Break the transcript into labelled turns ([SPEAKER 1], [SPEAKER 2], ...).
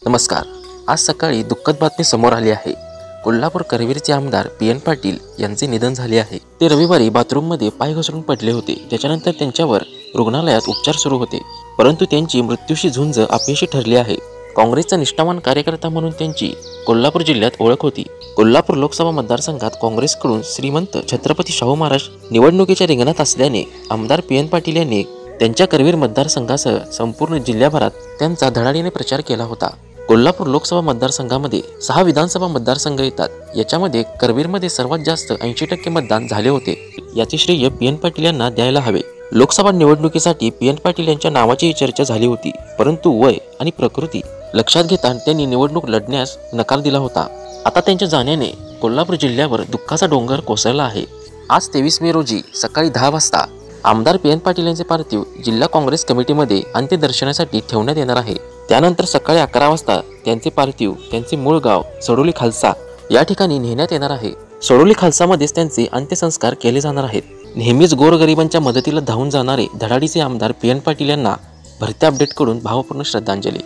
[SPEAKER 1] नमस्कार. आज सकाळी दुःखद बातमी समोर आली आहे. कोल्हापूर करवीरचे आमदार PN पाटील यांचे निधन झाले आहे. ते रविवारी बाथरूममध्ये पाय घसरून पडले होते. त्याच्यानंतर त्यांच्यावर रुग्णालयात उपचार सुरू होते, परंतु त्यांची मृत्यूशी झुंज अपयशी ठरली आहे. काँग्रेसचा निष्ठावान कार्यकर्ता म्हणून त्यांची कोल्हापूर जिल्ह्यात ओळख होती. कोल्हापूर लोकसभा मतदारसंघात काँग्रेसकडून श्रीमंत छत्रपती शाहू महाराज निवडणुकीच्या रिंगणात असल्याने आमदार PN पाटील यांनी त्यांच्या करवीर मतदारसंघासह संपूर्ण जिल्ह्याभरात त्यांचा धडाडीने प्रचार केला होता. कोल्हापूर लोकसभा मतदारसंघामध्ये 6 विधानसभा मतदारसंघ येतात. याच्यामध्ये करवीरमध्ये सर्वात जास्त 80% मतदान झाले होते. याचे श्रेय PN पाटील यांना द्यायला हवे. लोकसभा निवडणुकीसाठी PN पाटील यांच्या नावाची चर्चा झाली होती, परंतु वय आणि प्रकृती लक्षात घेता त्यांनी निवडणूक लढण्यास नकार दिला होता. आता त्यांच्या जाण्याने कोल्हापूर जिल्ह्यावर दुःखाचा डोंगर कोसळला आहे. आज 23 मे रोजी सकाळी 10 वाजता आमदार PN पाटील यांचे पार्थिव जिल्हा काँग्रेस कमिटीमध्ये अंत्यदर्शनासाठी ठेवण्यात येणार आहे. त्यानंतर सकाळी 11 वाजता त्यांचे पार्थिव त्यांचे मूळ गाव सडोली खालसा या ठिकाणी नेण्यात येणार आहे. सडोली खालसामध्येच त्यांचे अंत्यसंस्कार केले जाणार आहेत. नेहमीच गोरगरिबांच्या मदतीला धावून जाणारे धडाडीचे आमदार PN पाटील यांना भरत्या अपडेटकडून भावपूर्ण श्रद्धांजली.